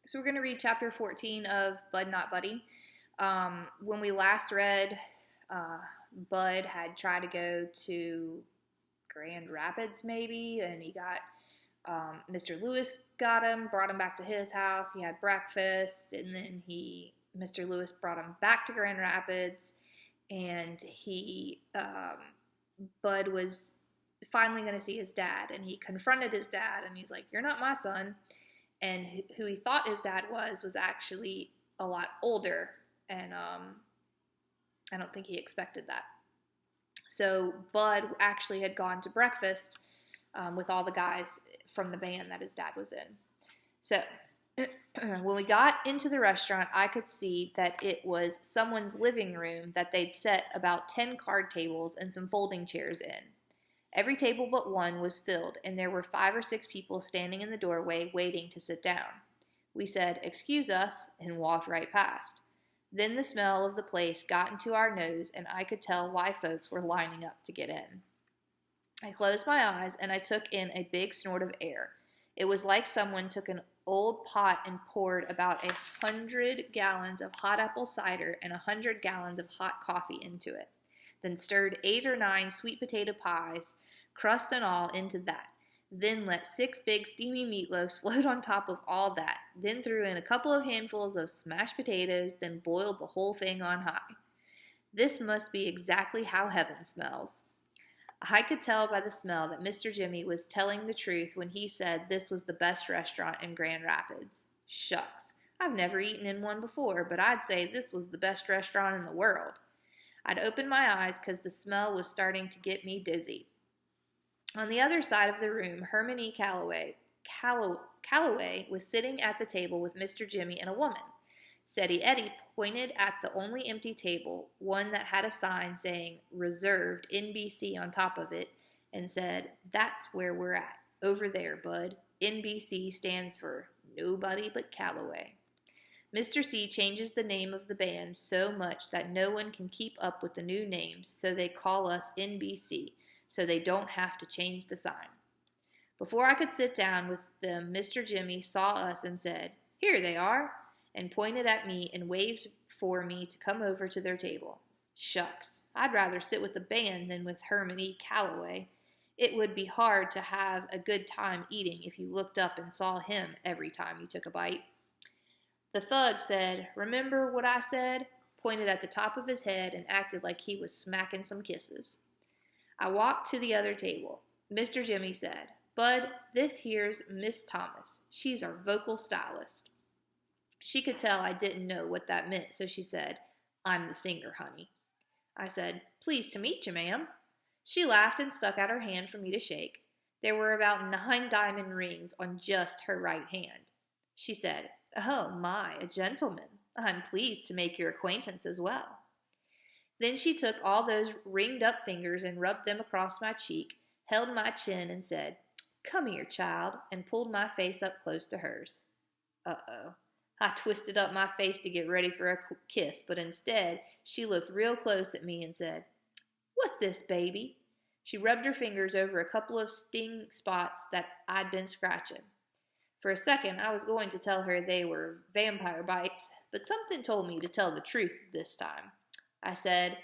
So we're going to read chapter 14 of Bud Not Buddy. When we last read, uh, Bud had tried to go to Grand Rapids maybe, and he got Mr. Lewis got him, brought him back to his house. He had breakfast, and then Mr. Lewis brought him back to Grand Rapids, and Bud was finally going to see his dad, and he confronted his dad, and he's like, "You're not my son." And who he thought his dad was actually a lot older, and I don't think he expected that. So Bud actually had gone to breakfast with all the guys from the band that his dad was in. So when we got into the restaurant, I could see that it was someone's living room that they'd set about 10 card tables and some folding chairs in. Every table but one was filled, and there were 5 or 6 people standing in the doorway waiting to sit down. We said, "Excuse us," and walked right past. Then the smell of the place got into our nose, and I could tell why folks were lining up to get in. I closed my eyes, and I took in a big snort of air. It was like someone took an old pot and poured about 100 gallons of hot apple cider and 100 gallons of hot coffee into it, then stirred 8 or 9 sweet potato pies, crust and all, into that. Then let 6 big steamy meatloafs float on top of all that. Then threw in a couple of handfuls of smashed potatoes, then boiled the whole thing on high. This must be exactly how heaven smells. I could tell by the smell that Mr. Jimmy was telling the truth when he said this was the best restaurant in Grand Rapids. Shucks, I've never eaten in one before, but I'd say this was the best restaurant in the world. I'd opened my eyes because the smell was starting to get me dizzy. On the other side of the room, Herman E. Calloway was sitting at the table with Mr. Jimmy and a woman. Steady Eddie pointed at the only empty table, one that had a sign saying "Reserved NBC" on top of it, and said, "That's where we're at. Over there, Bud. NBC stands for Nobody But Calloway." Mr. C changes the name of the band so much that no one can keep up with the new names, so they call us NBC, so they don't have to change the sign. Before I could sit down with them, Mr. Jimmy saw us and said, "Here they are," and pointed at me and waved for me to come over to their table. Shucks, I'd rather sit with the band than with Herman E. Calloway. It would be hard to have a good time eating if you looked up and saw him every time you took a bite. The thug said, "Remember what I said?" pointed at the top of his head, and acted like he was smacking some kisses. I walked to the other table. Mr. Jimmy said, "Bud, this here's Miss Thomas. She's our vocal stylist." She could tell I didn't know what that meant, so she said, "I'm the singer, honey." I said, "Pleased to meet you, ma'am." She laughed and stuck out her hand for me to shake. There were about 9 diamond rings on just her right hand. She said, "Oh my, a gentleman. I'm pleased to make your acquaintance as well." Then she took all those ringed up fingers and rubbed them across my cheek, held my chin and said, "Come here, child," and pulled my face up close to hers. Uh-oh. I twisted up my face to get ready for a kiss, but instead she looked real close at me and said, "What's this, baby?" She rubbed her fingers over a couple of sting spots that I'd been scratching. For a second, I was going to tell her they were vampire bites, but something told me to tell the truth this time. I said,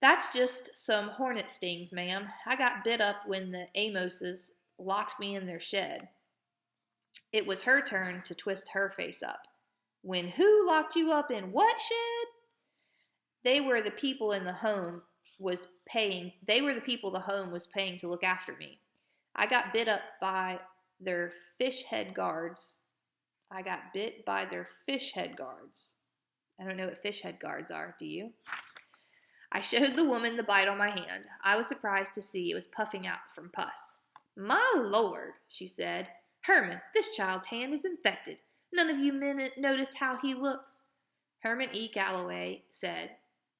"That's just some hornet stings, ma'am. I got bit up when the Amoses locked me in their shed." It was her turn to twist her face up. "When who locked you up in what shed?" They were the people the home was paying to look after me. I got bit by their fish head guards. I don't know what fish head guards are, do you? I showed the woman the bite on my hand. I was surprised to see it was puffing out from pus. "My Lord," she said. "Herman, this child's hand is infected. None of you men notice how he looks." Herman E. Calloway said,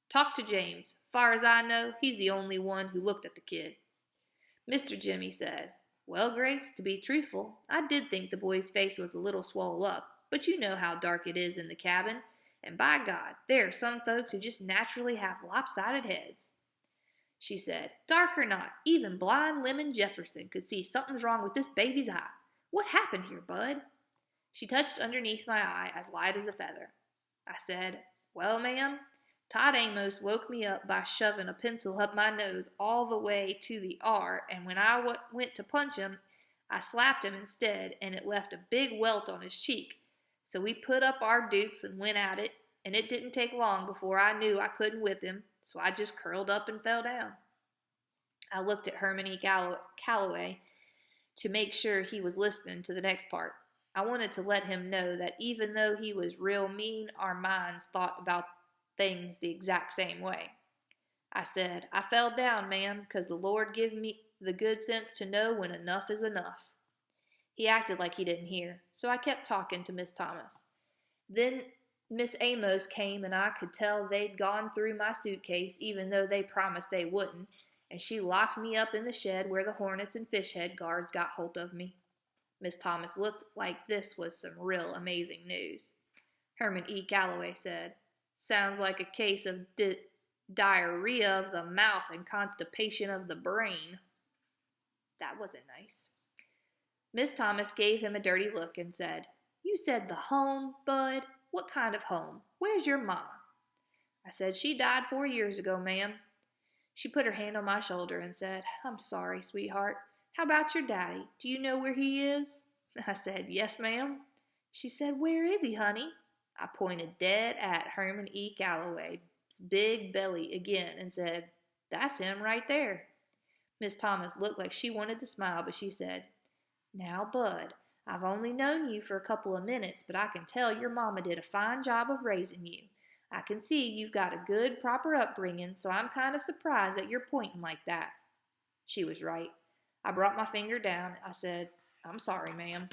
"Talk to James. Far as I know, he's the only one who looked at the kid." Mr. Jimmy said, "Well, Grace, to be truthful, I did think the boy's face was a little swole up, but you know how dark it is in the cabin, and by God, there are some folks who just naturally have lopsided heads." She said, "Dark or not, even blind Lemon Jefferson could see something's wrong with this baby's eye. What happened here, Bud?" She touched underneath my eye as light as a feather. I said, "Well, ma'am, Todd Amos woke me up by shoving a pencil up my nose all the way to the R, and when I went to punch him, I slapped him instead, and it left a big welt on his cheek. So we put up our dukes and went at it, and it didn't take long before I knew I couldn't whip him, so I just curled up and fell down." I looked at Herman E. Calloway to make sure he was listening to the next part. I wanted to let him know that even though he was real mean, our minds thought about things the exact same way. I said, "I fell down, ma'am, 'cause the Lord give me the good sense to know when enough is enough." He acted like he didn't hear, so I kept talking to Miss Thomas. Then Miss Amos came, and I could tell they'd gone through my suitcase, even though they promised they wouldn't, and she locked me up in the shed where the hornets and fish head guards got hold of me. Miss Thomas looked like this was some real amazing news. Herman E. Calloway said, "Sounds like a case of diarrhea of the mouth and constipation of the brain." That wasn't nice. Miss Thomas gave him a dirty look and said, "You said the home, Bud? What kind of home? Where's your ma?" I said, "She died 4 years ago, ma'am." She put her hand on my shoulder and said, "I'm sorry, sweetheart. How about your daddy? Do you know where he is?" I said, "Yes, ma'am." She said, "Where is he, honey?" I pointed dead at Herman E. Calloway's big belly again and said, "That's him right there." Miss Thomas looked like she wanted to smile, but she said, "Now, Bud, I've only known you for a couple of minutes, but I can tell your mama did a fine job of raising you. I can see you've got a good, proper upbringing, so I'm kind of surprised that you're pointing like that." She was right. I brought my finger down. I said, "I'm sorry, ma'am."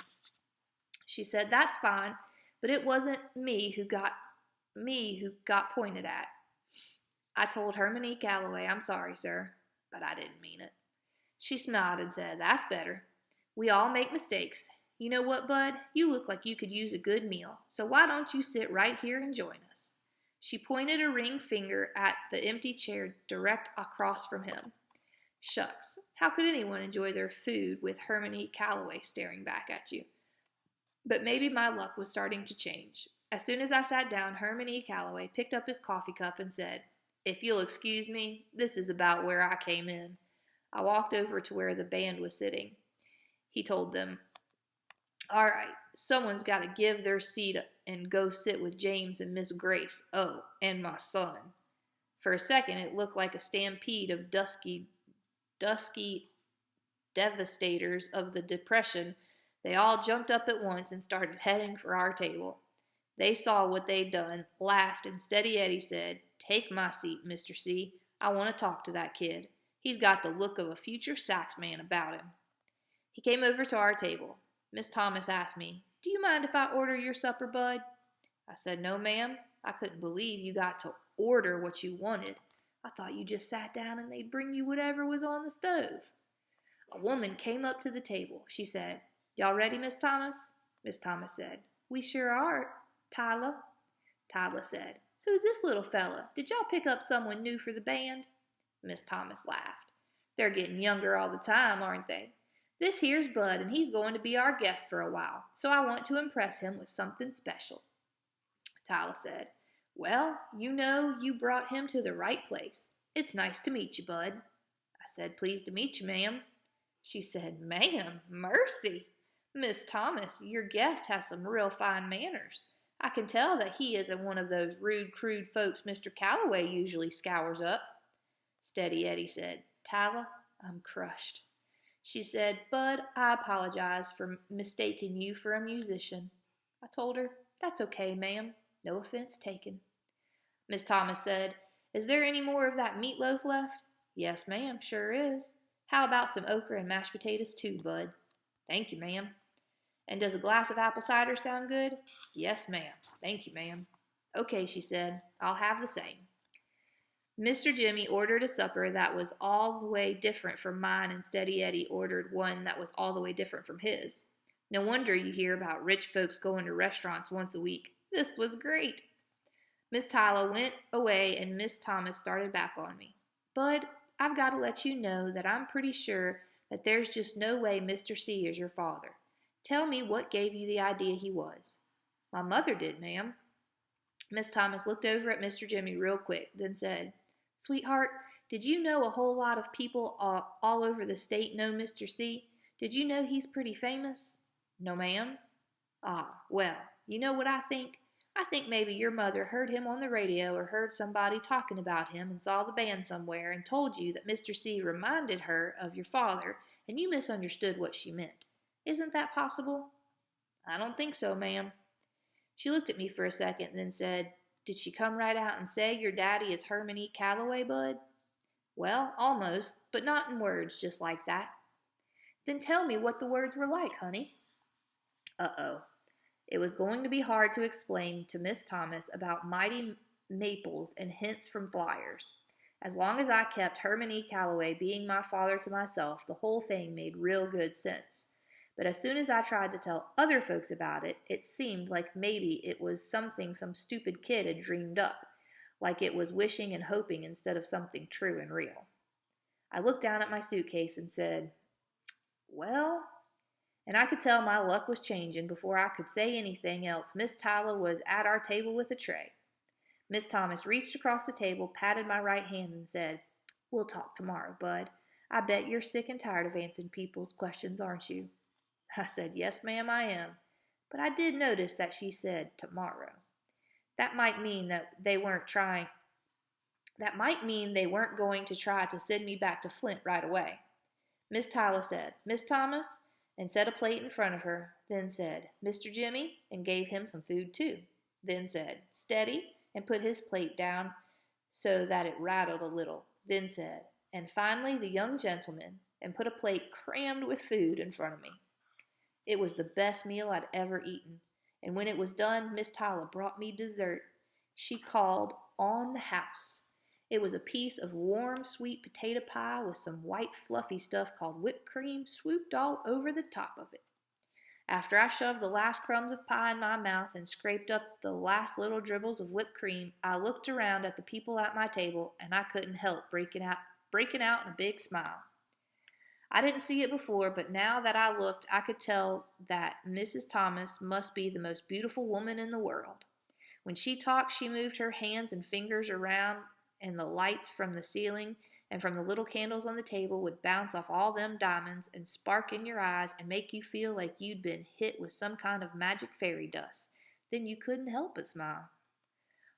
She said, "That's fine, but it wasn't me who got pointed at." I told Herman E. Calloway, "I'm sorry, sir, but I didn't mean it." She smiled and said, "That's better. We all make mistakes. You know what, Bud? You look like you could use a good meal, so why don't you sit right here and join us?" She pointed a ring finger at the empty chair direct across from him. Shucks, how could anyone enjoy their food with Herman E. Calloway staring back at you? But maybe my luck was starting to change. As soon as I sat down, Herman E. Calloway picked up his coffee cup and said, "If you'll excuse me, this is about where I came in." I walked over to where the band was sitting. He told them, "All right, someone's got to give their seat and go sit with James and Miss Grace. Oh, and my son." For a second, it looked like a stampede of dusky devastators of the Depression. They all jumped up at once and started heading for our table. They saw what they'd done, laughed, and Steady Eddie said, "Take my seat, Mr. C. I want to talk to that kid. He's got the look of a future sax man about him." He came over to our table. Miss Thomas asked me, "Do you mind if I order your supper, Bud?" I said, "No, ma'am. I couldn't believe you got to order what you wanted. I thought you just sat down and they'd bring you whatever was on the stove." A woman came up to the table. She said, "Y'all ready, Miss Thomas?" Miss Thomas said, "We sure are, Tyler." Tyler said, "Who's this little fella? Did y'all pick up someone new for the band?" Miss Thomas laughed. "They're getting younger all the time, aren't they? This here's Bud, and he's going to be our guest for a while, so I want to impress him with something special." Tyler said, "Well, you know you brought him to the right place. It's nice to meet you, Bud." I said, "Pleased to meet you, ma'am." She said, "Ma'am, mercy. Miss Thomas, your guest has some real fine manners. I can tell that he isn't one of those rude, crude folks Mr. Calloway usually scours up." Steady Eddie said, "Tyler, I'm crushed." She said, "Bud, I apologize for mistaking you for a musician." I told her, "That's okay, ma'am. No offense taken." Miss Thomas said, "Is there any more of that meatloaf left?" "Yes, ma'am, sure is." "How about some okra and mashed potatoes too, Bud?" "Thank you, ma'am." "And does a glass of apple cider sound good?" "Yes, ma'am. Thank you, ma'am." "Okay," she said, "I'll have the same." Mr. Jimmy ordered a supper that was all the way different from mine, and Steady Eddie ordered one that was all the way different from his. No wonder you hear about rich folks going to restaurants once a week. This was great. Miss Tyler went away, and Miss Thomas started back on me. "Bud, I've got to let you know that I'm pretty sure that there's just no way Mr. C is your father. Tell me what gave you the idea he was." "My mother did, ma'am." Miss Thomas looked over at Mr. Jimmy real quick, then said, "Sweetheart, did you know a whole lot of people all over the state know Mr. C? Did you know he's pretty famous?" "No, ma'am." "Ah, well, you know what I think? I think maybe your mother heard him on the radio or heard somebody talking about him and saw the band somewhere and told you that Mr. C reminded her of your father and you misunderstood what she meant. Isn't that possible?" "I don't think so, ma'am." She looked at me for a second, then said, "Did she come right out and say your daddy is Herman E. Calloway, Bud?" "Well, almost, but not in words just like that." "Then tell me what the words were like, honey." Uh-oh. It was going to be hard to explain to Miss Thomas about mighty maples and hints from flyers. As long as I kept Herman E. Calloway being my father to myself, the whole thing made real good sense. But as soon as I tried to tell other folks about it, it seemed like maybe it was something some stupid kid had dreamed up, like it was wishing and hoping instead of something true and real. I looked down at my suitcase and said, "Well," and I could tell my luck was changing before I could say anything else. Miss Tyler was at our table with a tray. Miss Thomas reached across the table, patted my right hand, and said, "We'll talk tomorrow, Bud. I bet you're sick and tired of answering people's questions, aren't you?" I said, "Yes, ma'am, I am." But I did notice that she said tomorrow. That might mean they weren't going to try to send me back to Flint right away. Miss Tyler said, "Miss Thomas," and set a plate in front of her, then said, "Mr. Jimmy," and gave him some food too, then said, "Steady," and put his plate down so that it rattled a little, then said, "And finally the young gentleman," and put a plate crammed with food in front of me. It was the best meal I'd ever eaten, and when it was done, Miss Tyler brought me dessert. She called on the house. It was a piece of warm, sweet potato pie with some white, fluffy stuff called whipped cream swooped all over the top of it. After I shoved the last crumbs of pie in my mouth and scraped up the last little dribbles of whipped cream, I looked around at the people at my table, and I couldn't help breaking out in a big smile. I didn't see it before, but now that I looked, I could tell that Mrs. Thomas must be the most beautiful woman in the world. When she talked, she moved her hands and fingers around, and the lights from the ceiling and from the little candles on the table would bounce off all them diamonds and spark in your eyes and make you feel like you'd been hit with some kind of magic fairy dust. Then you couldn't help but smile.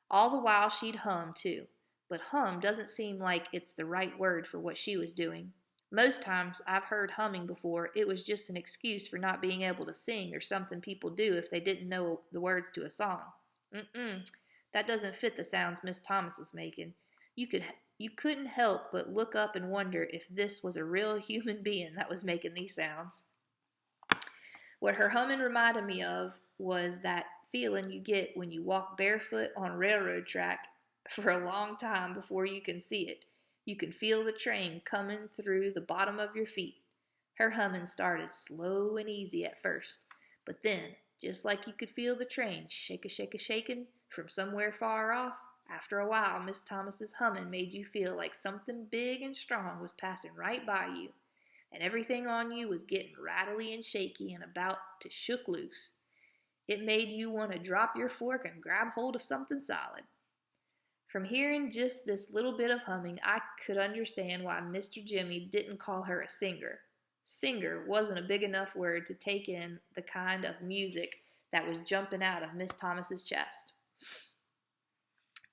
All the while she'd hum, too. But hum doesn't seem like it's the right word for what she was doing. Most times I've heard humming before. It was just an excuse for not being able to sing or something people do if they didn't know the words to a song. That doesn't fit the sounds Miss Thomas was making. You couldn't help but look up and wonder if this was a real human being that was making these sounds. What her humming reminded me of was that feeling you get when you walk barefoot on a railroad track for a long time before you can see it. You can feel the train coming through the bottom of your feet. Her humming started slow and easy at first, but then, just like you could feel the train shaking from somewhere far off, after a while, Miss Thomas's humming made you feel like something big and strong was passing right by you, and everything on you was getting rattly and shaky and about to shook loose. It made you want to drop your fork and grab hold of something solid. From hearing just this little bit of humming, I could understand why Mr. Jimmy didn't call her a singer. Singer wasn't a big enough word to take in the kind of music that was jumping out of Miss Thomas's chest.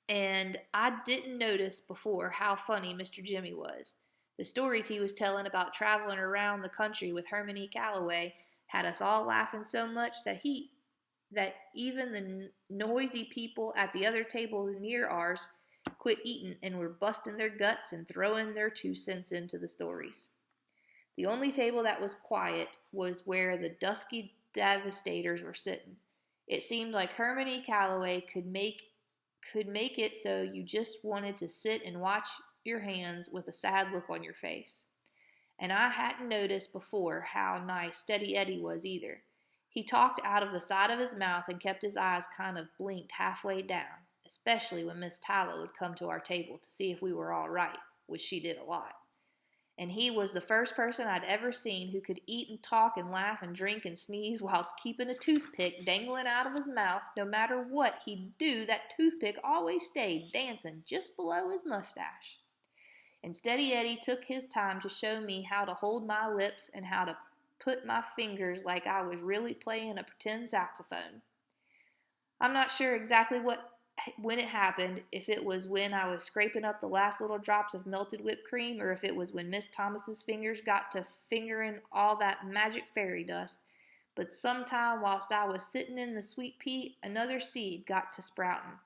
And I didn't notice before how funny Mr. Jimmy was. The stories he was telling about traveling around the country with Herman E. Calloway had us all laughing so much that even the noisy people at the other table near ours quit eating and were busting their guts and throwing their 2 cents into the stories. The only table that was quiet was where the dusky devastators were sitting. It seemed like Herman E. Calloway could make it so you just wanted to sit and watch your hands with a sad look on your face. And I hadn't noticed before how nice Steady Eddie was either. He talked out of the side of his mouth and kept his eyes kind of blinked halfway down, especially when Miss Tyler would come to our table to see if we were all right, which she did a lot. And he was the first person I'd ever seen who could eat and talk and laugh and drink and sneeze whilst keeping a toothpick dangling out of his mouth. No matter what he'd do, that toothpick always stayed dancing just below his mustache. And Steady Eddie took his time to show me how to hold my lips and how to put my fingers like I was really playing a pretend saxophone. I'm not sure exactly when it happened, if it was when I was scraping up the last little drops of melted whipped cream, or if it was when Miss Thomas's fingers got to fingering all that magic fairy dust. But sometime whilst I was sitting in the sweet pea, another seed got to sprouting.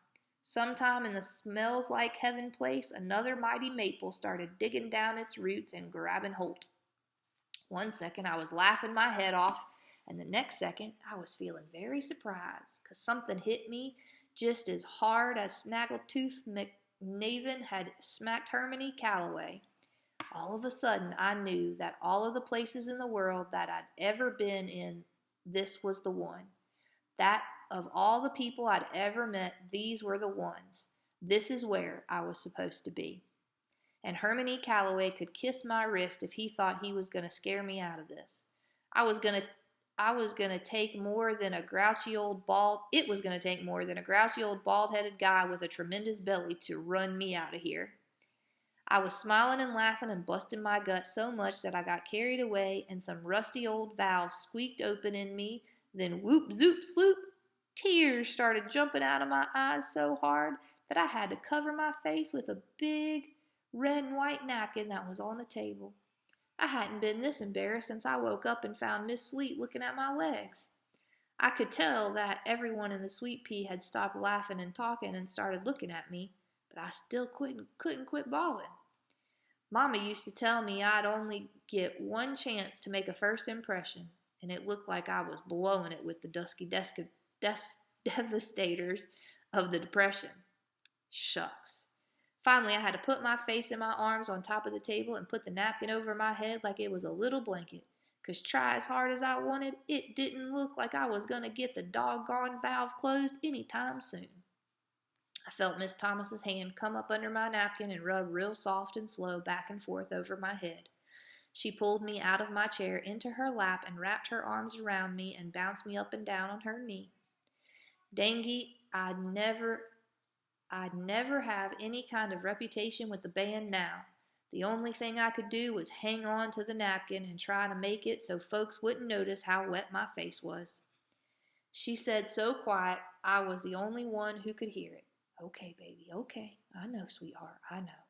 Sometime in the smells like heaven place, another mighty maple started digging down its roots and grabbing hold. One second I was laughing my head off, and the next second I was feeling very surprised, because something hit me just as hard as Snaggletooth McNaven had smacked Hermione Calloway. All of a sudden, I knew that all of the places in the world that I'd ever been in, this was the one. That of all the people I'd ever met, these were the ones. This is where I was supposed to be. And Hermione Calloway could kiss my wrist if he thought he was going to scare me out of this. It was going to take more than a grouchy old bald-headed guy with a tremendous belly to run me out of here. I was smiling and laughing and busting my gut so much that I got carried away and some rusty old valve squeaked open in me. Then whoop, zoop, sloop, tears started jumping out of my eyes so hard that I had to cover my face with a big red and white napkin that was on the table. I hadn't been this embarrassed since I woke up and found Miss Sleet looking at my legs. I could tell that everyone in the sweet pea had stopped laughing and talking and started looking at me, but I still couldn't quit bawling. Mama used to tell me I'd only get one chance to make a first impression, and it looked like I was blowing it with the dusky devastators of the Depression. Shucks. Finally, I had to put my face in my arms on top of the table and put the napkin over my head like it was a little blanket, 'cause try as hard as I wanted, it didn't look like I was going to get the doggone valve closed any time soon. I felt Miss Thomas's hand come up under my napkin and rub real soft and slow back and forth over my head. She pulled me out of my chair into her lap and wrapped her arms around me and bounced me up and down on her knee. Dangy, I'd never have any kind of reputation with the band now. The only thing I could do was hang on to the napkin and try to make it so folks wouldn't notice how wet my face was. She said so quiet I was the only one who could hear it. "Okay, baby, okay. I know, sweetheart, I know."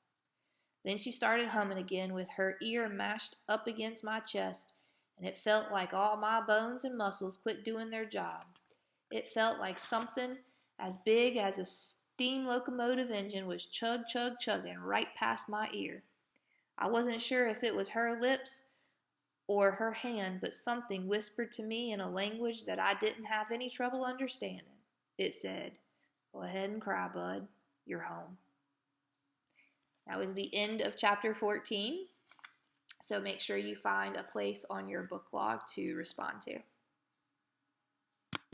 Then she started humming again with her ear mashed up against my chest, and it felt like all my bones and muscles quit doing their job. It felt like something as big as a steam locomotive engine was chugging right past my ear. I wasn't sure if it was her lips or her hand, but something whispered to me in a language that I didn't have any trouble understanding. It said, "Go ahead and cry, bud. You're home." That was the end of chapter 14. So make sure you find a place on your book log to respond to.